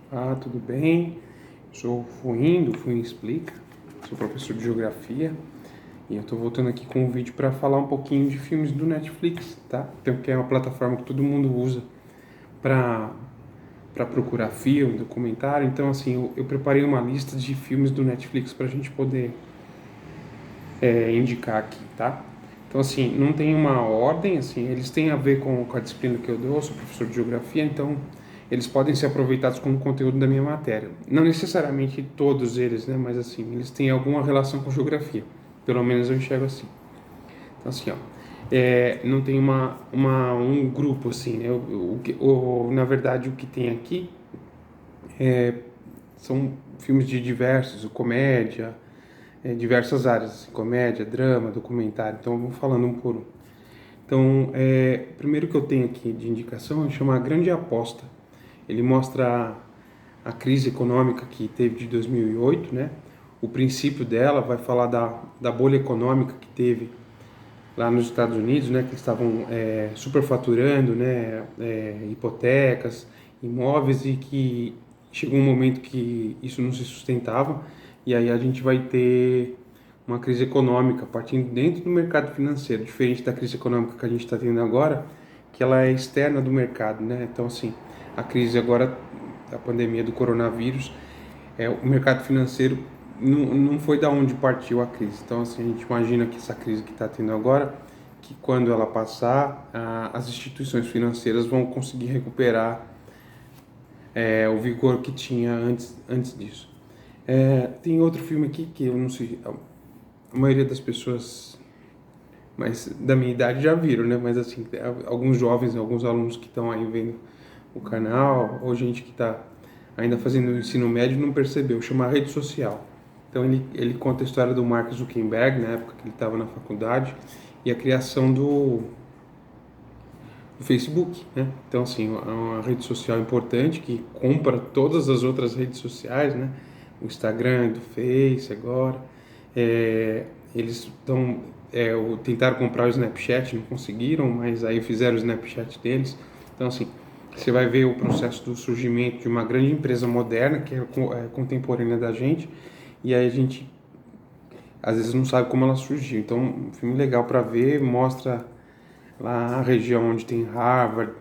Tudo bem? Sou Fuindo Explica, sou professor de Geografia e eu estou voltando aqui com um vídeo para falar um pouquinho de filmes do Netflix, tá? Então, que é uma plataforma que todo mundo usa para procurar filme, documentário. Então, assim, eu preparei uma lista de filmes do Netflix para a gente poder indicar aqui, tá? Então, assim, não tem uma ordem, assim, eles têm a ver com a disciplina que eu dou, eu sou professor de Geografia, então eles podem ser aproveitados como conteúdo da minha matéria. Não necessariamente todos eles, né, mas assim, eles têm alguma relação com geografia, pelo menos eu enxergo assim. Então, assim, ó, não tem um grupo, assim, né, na verdade, o que tem aqui são filmes de diversos, comédia, diversas áreas, assim, comédia, drama, documentário, então eu vou falando um por um. Então, o primeiro que eu tenho aqui de indicação chama A Grande Aposta. Ele mostra a crise econômica que teve de 2008, né? O princípio dela vai falar da bolha econômica que teve lá nos Estados Unidos, né? Que estavam superfaturando, né? Hipotecas, imóveis e que chegou um momento que isso não se sustentava e aí a gente vai ter uma crise econômica partindo dentro do mercado financeiro, diferente da crise econômica que a gente está tendo agora, que ela é externa do mercado, né? Então, assim, a crise agora da pandemia do coronavírus, o mercado financeiro não foi da onde partiu a crise. Então, assim, a gente imagina que essa crise que está tendo agora, que quando ela passar, as instituições financeiras vão conseguir recuperar o vigor que tinha antes disso. Tem outro filme aqui que eu não sei, a maioria das pessoas mas da minha idade já viram, né? Mas assim, alguns jovens, alguns alunos que estão aí vendo o canal, ou gente que está ainda fazendo o ensino médio não percebeu, chama Rede Social. Então ele conta a história do Mark Zuckerberg, na época que ele estava na faculdade, e a criação do Facebook, né? Então assim, é uma rede social importante que compra todas as outras redes sociais, né? O Instagram, do Face agora. É, eles estão tentaram comprar o Snapchat, não conseguiram, mas aí fizeram o Snapchat deles. Então assim, você vai ver o processo do surgimento de uma grande empresa moderna que é contemporânea da gente, e aí a gente às vezes não sabe como ela surgiu. Então, um filme legal para ver, mostra lá a região onde tem Harvard,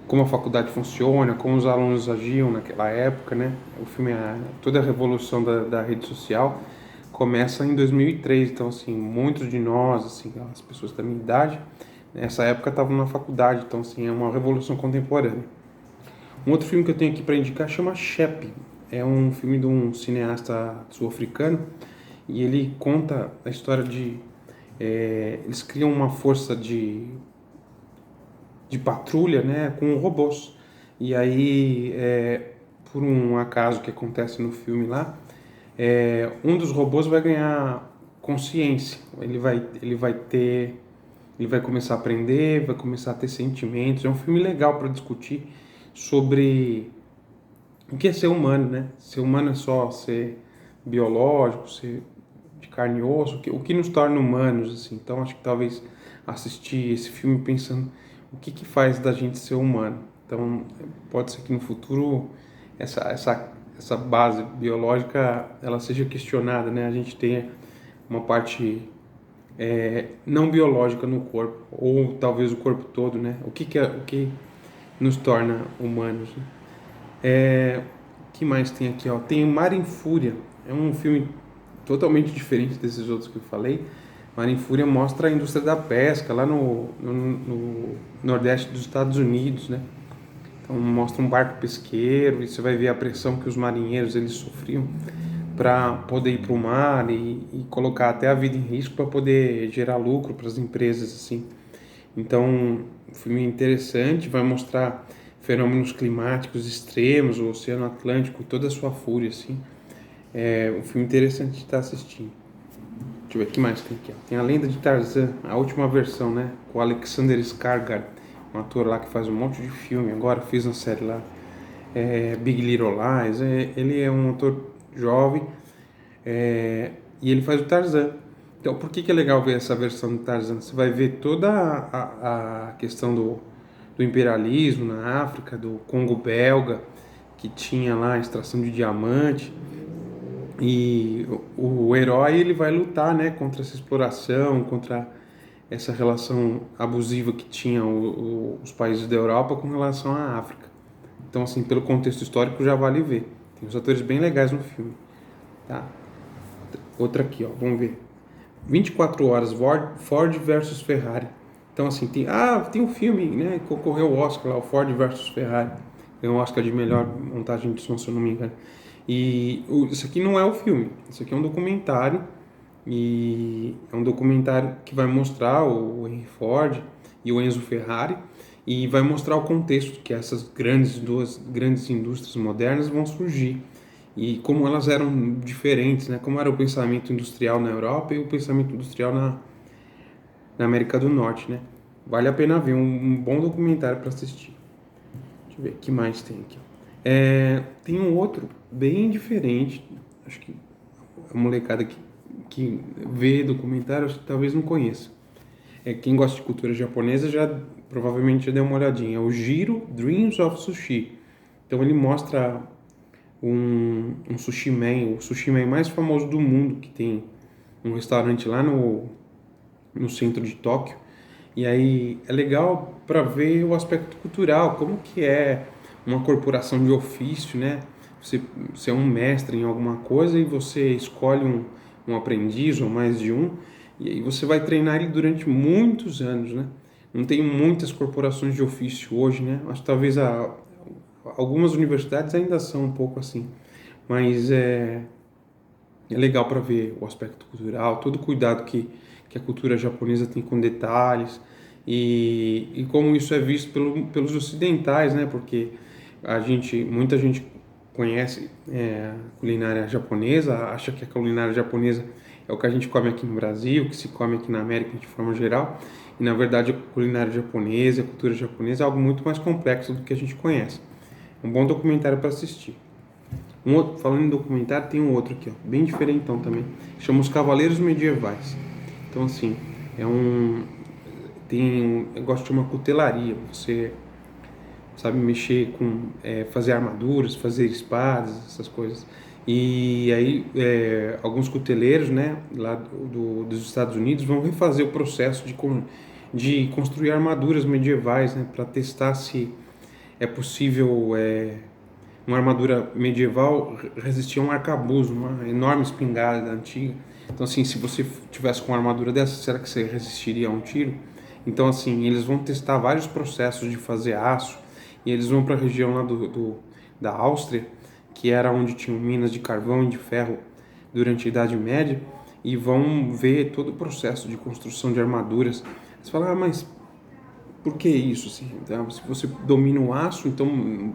como a faculdade funciona, como os alunos agiam naquela época, né? O filme, toda a revolução da rede social começa em 2003, então assim, muitos de nós, assim, as pessoas da minha idade, nessa época estavam na faculdade, então assim, é uma revolução contemporânea. Um outro filme que eu tenho aqui para indicar chama Shep, é um filme de um cineasta sul-africano e ele conta a história eles criam uma força de patrulha, né, com robôs. E aí, por um acaso que acontece no filme lá, um dos robôs vai ganhar consciência. Ele vai começar a aprender, vai começar a ter sentimentos. É um filme legal para discutir sobre o que é ser humano, né? Ser humano é só ser biológico, ser de carne e osso, o que nos torna humanos, assim. Então, acho que talvez assistir esse filme pensando o que faz da gente ser humano. Então, pode ser que no futuro essa base biológica ela seja questionada, né? A gente tenha uma parte não biológica no corpo, ou talvez o corpo todo, né? O que nos torna humanos, né? Que mais tem aqui, ó? Tem Mar em Fúria. É um filme totalmente diferente desses outros que eu falei. Mar em Fúria mostra a indústria da pesca lá no nordeste dos Estados Unidos, né? Então mostra um barco pesqueiro e você vai ver a pressão que os marinheiros eles sofriam para poder ir para o mar e colocar até a vida em risco para poder gerar lucro para as empresas assim. Então, um filme interessante, vai mostrar fenômenos climáticos extremos, o Oceano Atlântico e toda a sua fúria, assim. É um filme interessante de estar assistindo. Deixa eu ver o que mais tem aqui. Tem A Lenda de Tarzan, a última versão, né? Com o Alexander Skarsgård, um ator lá que faz um monte de filme. Agora fez uma série lá, Big Little Lies. Ele é um ator jovem e ele faz o Tarzan. Então, por que é legal ver essa versão do Tarzan? Você vai ver toda a questão do imperialismo na África, do Congo belga, que tinha lá a extração de diamante. E o herói ele vai lutar, né, contra essa exploração, contra essa relação abusiva que tinham os países da Europa com relação à África. Então, assim, pelo contexto histórico já vale ver. Tem uns atores bem legais no filme, tá? Outra aqui, ó, vamos ver. 24 horas, Ford versus Ferrari. Então, assim, tem um filme, né, que concorreu ao Oscar lá, o Ford versus Ferrari. Ganhou um Oscar de melhor montagem de som, se eu não me engano. E isso aqui não é o filme, isso aqui é um documentário. E é um documentário que vai mostrar o Henry Ford e o Enzo Ferrari e vai mostrar o contexto que essas duas grandes indústrias modernas vão surgir e como elas eram diferentes, né? Como era o pensamento industrial na Europa e o pensamento industrial na América do Norte, né? Vale a pena ver, um bom documentário para assistir. Deixa eu ver, o que mais tem aqui? Tem um outro bem diferente, acho que a molecada que vê documentário acho que talvez não conheça. Quem gosta de cultura japonesa já provavelmente já deu uma olhadinha. É o Jiro Dreams of Sushi. Então ele mostra um sushi man, o sushi man mais famoso do mundo, que tem um restaurante lá no centro de Tóquio. E aí é legal para ver o aspecto cultural, como que é uma corporação de ofício, né? Você é um mestre em alguma coisa e você escolhe um aprendiz ou mais de um, e aí você vai treinar ele durante muitos anos, né? Não tem muitas corporações de ofício hoje, né? Acho que talvez algumas universidades ainda são um pouco assim, mas é legal para ver o aspecto cultural, todo o cuidado que a cultura japonesa tem com detalhes e como isso é visto pelos ocidentais, né? Porque muita gente conhece a culinária japonesa, acha que a culinária japonesa é o que a gente come aqui no Brasil, que se come aqui na América de forma geral, e na verdade a culinária japonesa, a cultura japonesa é algo muito mais complexo do que a gente conhece. Um bom documentário para assistir. Falando em documentário, tem um outro aqui, ó, bem diferentão também. Chama Os Cavaleiros Medievais. Então, assim, eu gosto de uma cutelaria. Você sabe mexer fazer armaduras, fazer espadas, essas coisas. E aí, alguns cuteleiros, né, lá dos Estados Unidos vão refazer o processo de construir armaduras medievais, né, para testar se é possível uma armadura medieval resistia a um arcabuz, uma enorme espingarda antiga. Então, assim, se você tivesse com uma armadura dessa, será que você resistiria a um tiro? Então, assim, eles vão testar vários processos de fazer aço e eles vão para a região lá da Áustria, que era onde tinham minas de carvão e de ferro durante a Idade Média, e vão ver todo o processo de construção de armaduras. Você fala, mas por que isso? Assim? Então, se você domina o aço, então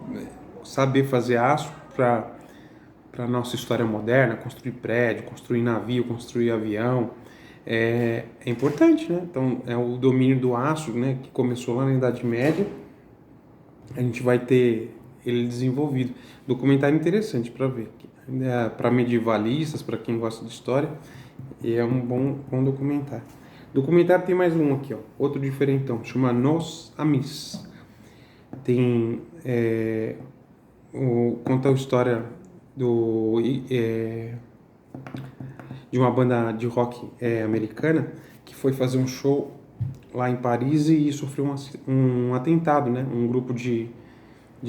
saber fazer aço para a nossa história moderna, construir prédio, construir navio, construir avião, é importante, né? Então, é o domínio do aço, né, que começou lá na Idade Média, a gente vai ter ele desenvolvido. Documentário interessante para ver, para medievalistas, para quem gosta de história, e é um bom documentário. Documentário tem mais um aqui, ó, outro diferentão, chama Nos Amis. Tem conta a história de uma banda de rock americana que foi fazer um show lá em Paris e sofreu um atentado, né? Um grupo de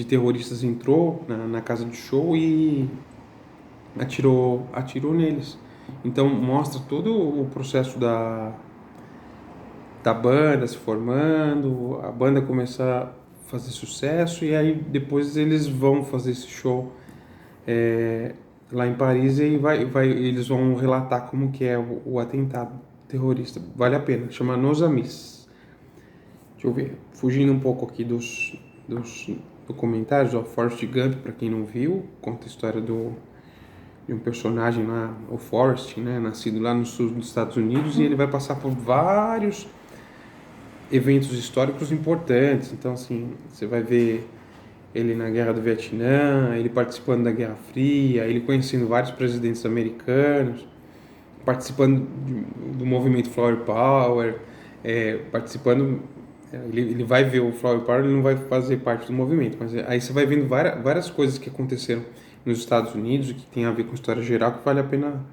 terroristas entrou na casa de show e atirou neles. Então mostra todo o processo da banda se formando, a banda começar a fazer sucesso e aí depois eles vão fazer esse show lá em Paris e eles vão relatar como que é o atentado terrorista. Vale a pena, chama Nos Amis. Deixa eu ver, fugindo um pouco aqui dos documentários, ó, Forrest Gump, para quem não viu, conta a história de um personagem lá, o Forrest, né, nascido lá no sul dos Estados Unidos, e ele vai passar por vários eventos históricos importantes. Então, assim, você vai ver ele na Guerra do Vietnã, ele participando da Guerra Fria, ele conhecendo vários presidentes americanos, participando do movimento Flower Power, participando Ele vai ver o Flower Power, ele não vai fazer parte do movimento, mas aí você vai vendo várias coisas que aconteceram nos Estados Unidos e que tem a ver com história geral que vale a pena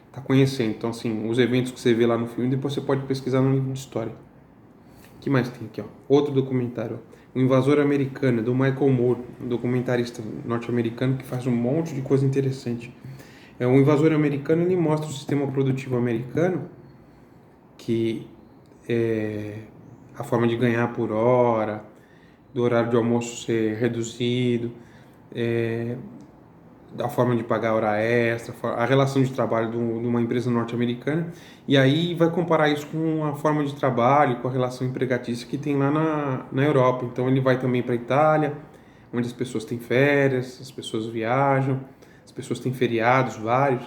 estar conhecendo. Então, assim, os eventos que você vê lá no filme, depois você pode pesquisar no livro de história. O que mais tem aqui, ó? Outro documentário, ó. O Invasor Americano, do Michael Moore, um documentarista norte-americano que faz um monte de coisa interessante. O Invasor Americano, ele mostra o sistema produtivo americano, que é a forma de ganhar por hora, do horário de almoço ser reduzido, a forma de pagar hora extra, a relação de trabalho de uma empresa norte-americana, e aí vai comparar isso com a forma de trabalho, com a relação empregatícia que tem lá na Europa. Então ele vai também para a Itália, onde as pessoas têm férias, as pessoas viajam, as pessoas têm feriados vários,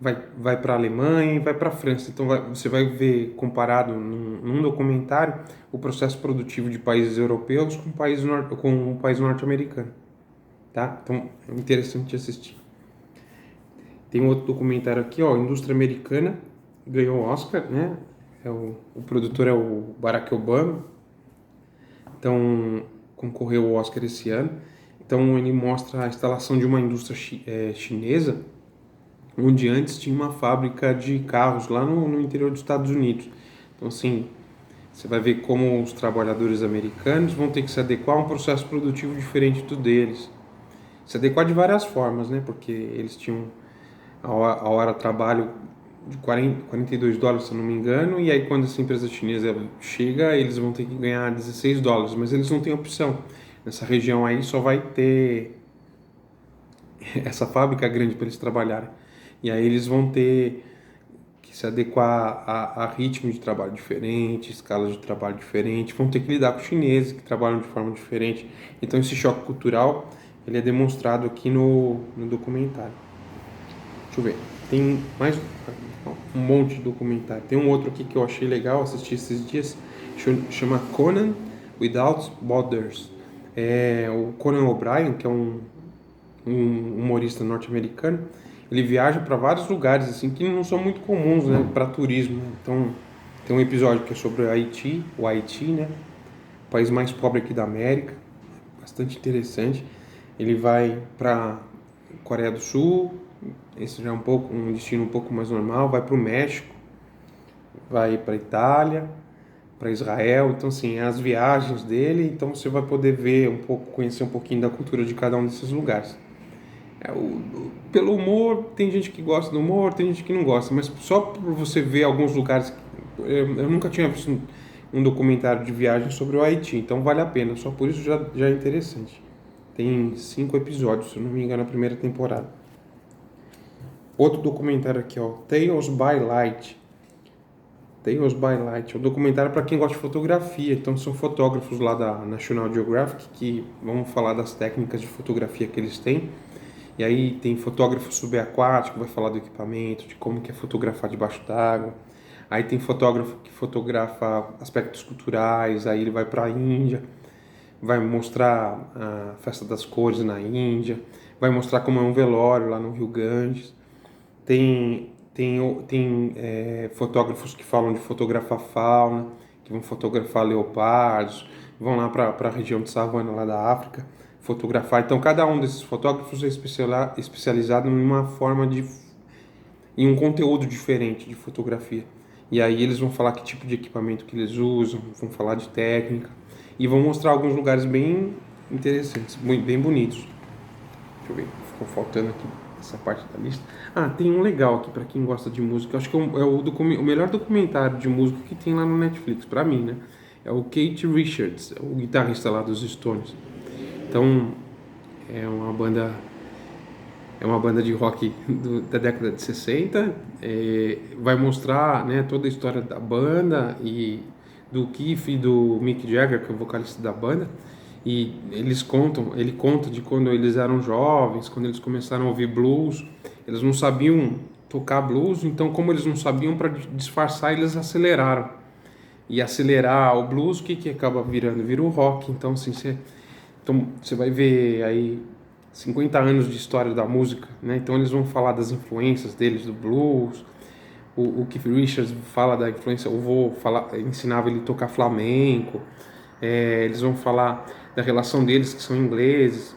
vai para a Alemanha e vai para a França. Então você vai ver comparado num documentário o processo produtivo de países europeus com o país norte-americano. Tá? Então é interessante de assistir. Tem um outro documentário aqui, ó, Indústria Americana, ganhou o Oscar, né? O produtor é o Barack Obama, então concorreu ao Oscar esse ano. Então ele mostra a instalação de uma indústria chinesa, onde antes tinha uma fábrica de carros lá no interior dos Estados Unidos. Então assim, você vai ver como os trabalhadores americanos vão ter que se adequar a um processo produtivo diferente do deles. Se adequar de várias formas, né? Porque eles tinham a hora de trabalho de $42, se eu não me engano, e aí quando essa empresa chinesa chega, eles vão ter que ganhar $16, mas eles não têm opção. Nessa região aí só vai ter essa fábrica grande para eles trabalharem. E aí eles vão ter que se adequar a ritmo de trabalho diferente, escala de trabalho diferente, vão ter que lidar com os chineses que trabalham de forma diferente. Então esse choque cultural ele é demonstrado aqui no documentário. Deixa eu ver. Tem mais um monte de documentário. Tem um outro aqui que eu achei legal, assisti esses dias, chama Conan Without Borders. É o Conan O'Brien, que é um humorista norte-americano. Ele viaja para vários lugares assim que não são muito comuns, né, para turismo. Né? Então tem um episódio que é sobre o Haiti, né, o país mais pobre aqui da América, bastante interessante. Ele vai para Coreia do Sul, esse já é um destino um pouco mais normal, vai para o México, vai para Itália, para Israel. Então assim, as viagens dele, então você vai poder conhecer um pouquinho da cultura de cada um desses lugares. Pelo humor, tem gente que gosta do humor, tem gente que não gosta, mas só por você ver alguns lugares, eu nunca tinha visto um documentário de viagem sobre o Haiti, então vale a pena, só por isso já é interessante. Tem 5 episódios, se eu não me engano, na primeira temporada. Outro documentário aqui, ó, Tales by Light. Tales by Light é um documentário para quem gosta de fotografia. Então são fotógrafos lá da National Geographic que vão falar das técnicas de fotografia que eles têm. E aí tem fotógrafo subaquático, vai falar do equipamento, de como que é fotografar debaixo d'água. Aí tem fotógrafo que fotografa aspectos culturais, aí ele vai para a Índia, vai mostrar a festa das cores na Índia, vai mostrar como é um velório lá no Rio Ganges. Tem fotógrafos que falam de fotografar fauna, que vão fotografar leopardos, vão lá para a região de savana lá da África fotografar. Então cada um desses fotógrafos é especializado em um conteúdo diferente de fotografia. E aí eles vão falar que tipo de equipamento que eles usam, vão falar de técnica e vão mostrar alguns lugares bem interessantes, bem bonitos. Deixa eu ver, ficou faltando aqui essa parte da lista. Tem um legal aqui para quem gosta de música. Acho que o melhor documentário de música que tem lá no Netflix, para mim, né? É o Keith Richards, o guitarrista lá dos Stones. Então, é uma banda de rock da década de 60, vai mostrar, né, toda a história da banda e do Keith e do Mick Jagger, que é o vocalista da banda, e ele conta de quando eles eram jovens, quando eles começaram a ouvir blues, eles não sabiam tocar blues, então como eles não sabiam, para disfarçar, eles aceleraram. E acelerar o blues, o que acaba virando? Vira o rock. Então, assim, você vai ver aí 50 anos de história da música, né? Então eles vão falar das influências deles do blues, o Keith Richards fala da influência, o vô ensinava ele a tocar flamenco, eles vão falar da relação deles, que são ingleses,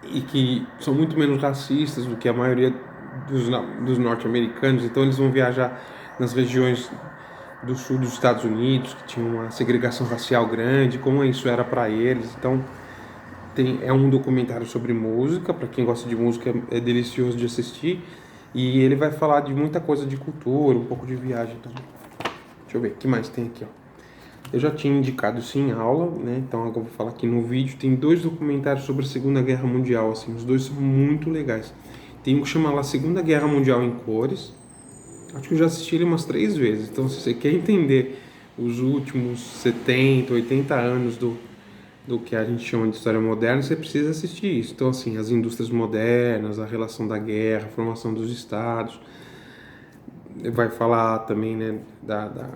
e que são muito menos racistas do que a maioria dos norte-americanos, então eles vão viajar nas regiões do sul dos Estados Unidos, que tinha uma segregação racial grande, como isso era para eles. Então é um documentário sobre música, para quem gosta de música é delicioso de assistir, e ele vai falar de muita coisa de cultura, um pouco de viagem também. Deixa eu ver, o que mais tem aqui, ó. Eu já tinha indicado isso em aula, né? Então agora eu vou falar aqui no vídeo. Tem 2 documentários sobre a Segunda Guerra Mundial, assim, os 2 são muito legais. Tem um que chama lá Segunda Guerra Mundial em Cores. Acho que eu já assisti ele umas 3 vezes. Então, se você quer entender os últimos 70, 80 anos do que a gente chama de história moderna, você precisa assistir isso. Então, assim, as indústrias modernas, a relação da guerra, a formação dos estados. Vai falar também, né,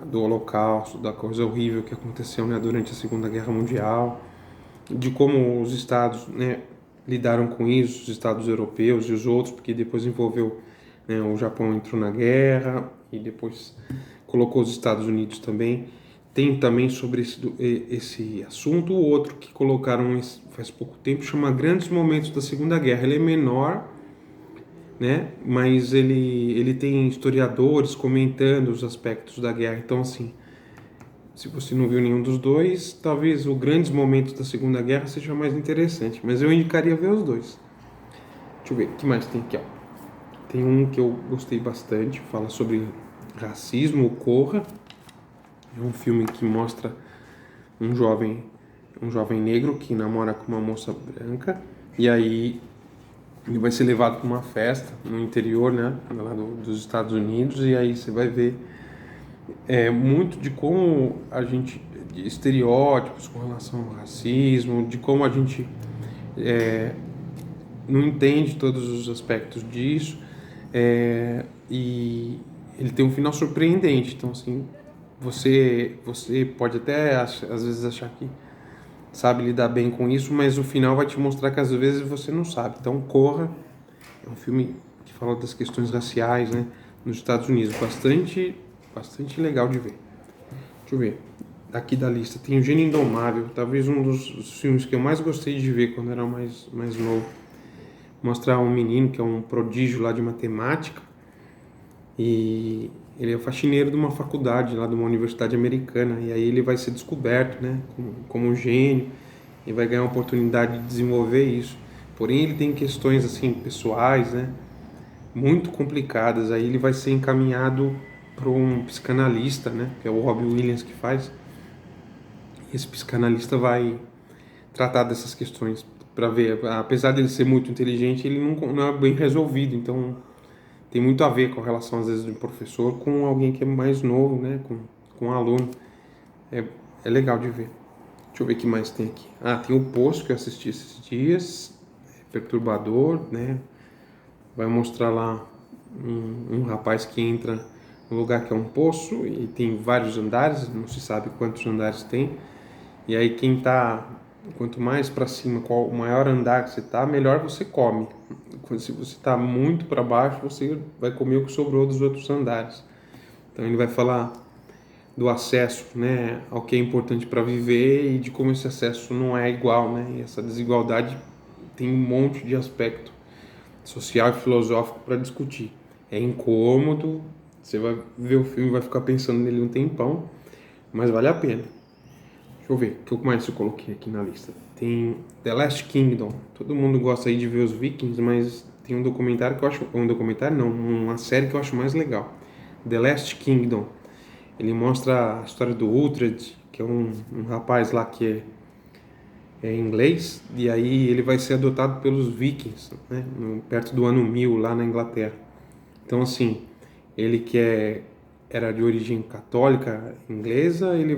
do Holocausto, da coisa horrível que aconteceu, né, durante a Segunda Guerra Mundial, de como os estados, né, lidaram com isso, os estados europeus e os outros, porque depois envolveu, né, o Japão entrou na guerra e depois colocou os Estados Unidos também. Tem também sobre esse assunto o outro que colocaram faz pouco tempo, chama Grandes Momentos da Segunda Guerra. Ele é menor, né? Mas ele tem historiadores comentando os aspectos da guerra. Então, assim, se você não viu nenhum dos dois, talvez o Grandes Momentos da Segunda Guerra seja mais interessante. Mas eu indicaria ver os dois. Deixa eu ver, o que mais tem aqui, ó. Tem um que eu gostei bastante, fala sobre racismo, o Corra. É um filme que mostra um jovem negro que namora com uma moça branca. E aí ele vai ser levado para uma festa no interior, né, lá dos Estados Unidos, e aí você vai ver muito de como a gente, de estereótipos com relação ao racismo, de como a gente não entende todos os aspectos disso, e ele tem um final surpreendente. Então, assim, você pode até às vezes achar que sabe lidar bem com isso, mas o final vai te mostrar que às vezes você não sabe. Então, Corra é um filme que fala das questões raciais, né, nos Estados Unidos, bastante legal de ver. Deixa eu ver. Aqui da lista tem o Gênio Indomável, talvez um dos filmes que eu mais gostei de ver quando era mais novo. Mostra um menino que é um prodígio lá de matemática e ele é o faxineiro de uma faculdade lá de uma universidade americana, e aí ele vai ser descoberto, né, como um gênio, e vai ganhar a oportunidade de desenvolver isso. Porém, ele tem questões assim pessoais, né, muito complicadas. Aí ele vai ser encaminhado para um psicanalista, né, que é o Robbie Williams que faz. Esse psicanalista vai tratar dessas questões para ver, apesar dele ser muito inteligente, ele não é bem resolvido. Então tem muito a ver com a relação às vezes do professor com alguém que é mais novo, né, com um aluno. É legal de ver. Deixa eu ver o que mais tem aqui. Tem o Poço que eu assisti esses dias, é perturbador, né? Vai mostrar lá um rapaz que entra num lugar que é um poço e tem vários andares, não se sabe quantos andares tem. E aí quanto mais para cima, qual o maior andar que você tá, melhor você come. Se você está muito para baixo, você vai comer o que sobrou dos outros andares. Então ele vai falar do acesso, né, ao que é importante para viver e de como esse acesso não é igual, né? E essa desigualdade tem um monte de aspecto social e filosófico para discutir. É incômodo, você vai ver o filme e vai ficar pensando nele um tempão, mas vale a pena. Deixa eu ver, o que mais eu coloquei aqui na lista? Tem The Last Kingdom. Todo mundo gosta aí de ver os Vikings, mas tem um documentário que eu acho... Um documentário não, uma série que eu acho mais legal. The Last Kingdom. Ele mostra a história do Uhtred, que é um rapaz lá que é inglês, e aí ele vai ser adotado pelos Vikings, né, perto do ano 1000, lá na Inglaterra. Então, assim, ele era de origem católica inglesa, ele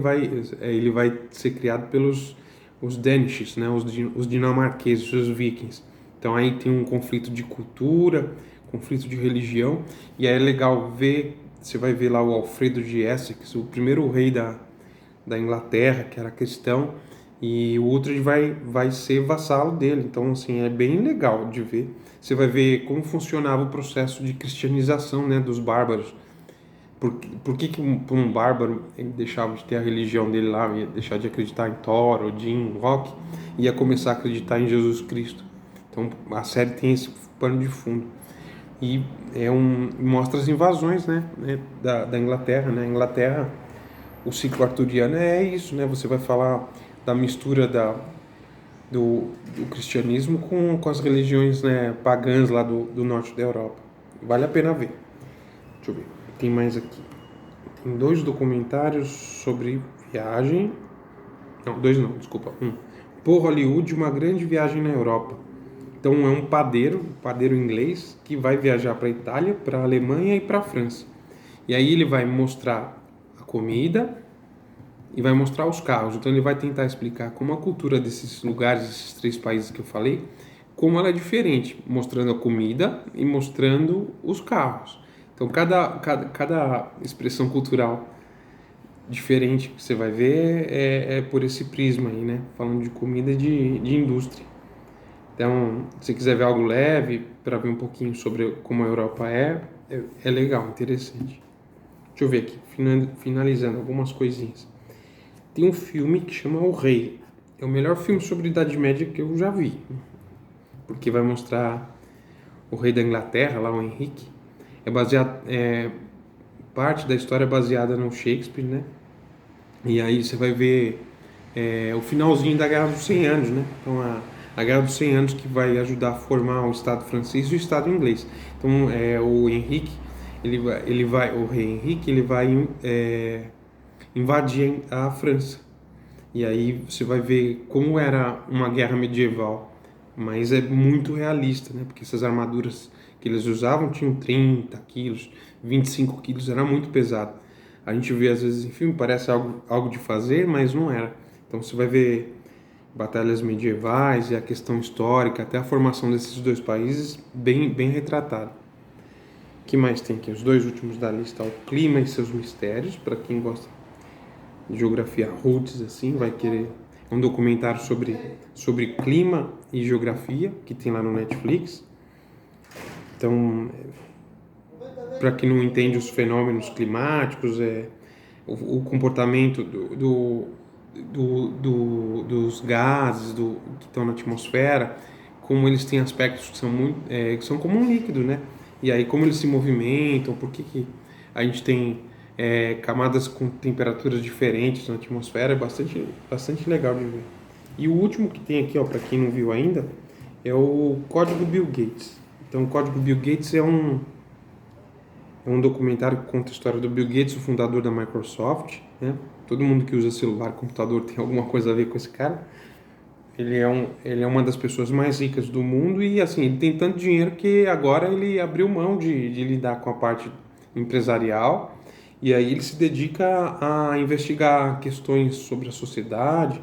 vai ser criado pelos os Danishes, né, os dinamarqueses, os Vikings. Então aí tem um conflito de cultura, conflito de religião, e aí é legal ver, você vai ver lá o Alfredo de Essex, o primeiro rei da Inglaterra, que era cristão, e o Uhtred vai ser vassalo dele. Então, assim, é bem legal de ver. Você vai ver como funcionava o processo de cristianização, né, dos bárbaros. Por que que um bárbaro ele deixava de ter a religião dele lá, ia deixar de acreditar em Thor, Odin, Loki, e ia começar a acreditar em Jesus Cristo? Então a série tem esse pano de fundo. E mostra as invasões, né, da Inglaterra, né? A Inglaterra, o ciclo arturiano é isso, né? Você vai falar da mistura do cristianismo com as religiões, né, pagãs lá do norte da Europa. Vale a pena ver. Deixa eu ver. Tem mais aqui. Tem 2 documentários sobre viagem. Não, 2 não, desculpa. Por Hollywood, uma grande viagem na Europa. Então é um padeiro inglês, que vai viajar para a Itália, para a Alemanha e para a França. E aí ele vai mostrar a comida e vai mostrar os carros. Então ele vai tentar explicar como a cultura desses lugares, esses 3 países que eu falei, como ela é diferente, mostrando a comida e mostrando os carros. Então cada expressão cultural diferente que você vai ver é por esse prisma aí, né? Falando de comida e de indústria. Então, se quiser ver algo leve, para ver um pouquinho sobre como a Europa é legal, interessante. Deixa eu ver aqui, finalizando algumas coisinhas. Tem um filme que chama O Rei. É o melhor filme sobre Idade Média que eu já vi. Porque vai mostrar o rei da Inglaterra, lá o Henrique. Parte da história é baseada no Shakespeare, né? E aí você vai ver o finalzinho da Guerra dos 100 Anos, né? Então a Guerra dos 100 Anos que vai ajudar a formar o Estado francês e o Estado inglês. Então o Henrique, o rei Henrique, ele vai invadir a França. E aí você vai ver como era uma guerra medieval, mas é muito realista, né? Porque essas armaduras que eles usavam tinham 30 quilos, 25 quilos, era muito pesado. A gente vê às vezes em filme, parece algo de fazer, mas não era. Então você vai ver batalhas medievais e a questão histórica, até a formação desses 2 países, bem retratado. O que mais tem aqui? Os 2 últimos da lista, o clima e seus mistérios, para quem gosta de geografia roots, assim, vai querer. É um documentário sobre clima e geografia, que tem lá no Netflix. Então, para quem não entende os fenômenos climáticos, o comportamento dos gases que estão na atmosfera, como eles têm aspectos que são como um líquido, né? E aí como eles se movimentam, por que a gente tem camadas com temperaturas diferentes na atmosfera, é bastante legal de ver. E o último que tem aqui, ó, para quem não viu ainda, é o Código Bill Gates. Então, o Código Bill Gates é um documentário que conta a história do Bill Gates, o fundador da Microsoft, né? Todo mundo que usa celular, computador tem alguma coisa a ver com esse cara. Ele é uma das pessoas mais ricas do mundo e, assim, ele tem tanto dinheiro que agora ele abriu mão de lidar com a parte empresarial e aí ele se dedica a investigar questões sobre a sociedade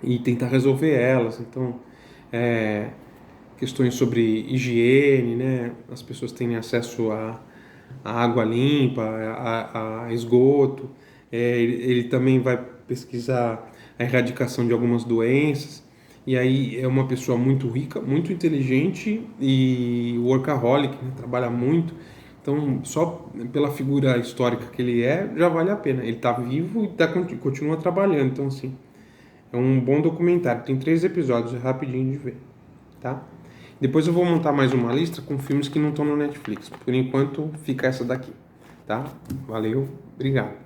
e tentar resolver elas. Então, questões sobre higiene, né? As pessoas têm acesso a água limpa, a esgoto. Ele também vai pesquisar a erradicação de algumas doenças. E aí é uma pessoa muito rica, muito inteligente e workaholic, né? Trabalha muito. Então, só pela figura histórica que ele já vale a pena. Ele está vivo e continua trabalhando. Então, assim, é um bom documentário. Tem 3 episódios, é rapidinho de ver, tá? Depois eu vou montar mais uma lista com filmes que não estão no Netflix. Por enquanto, fica essa daqui, tá? Valeu, obrigado.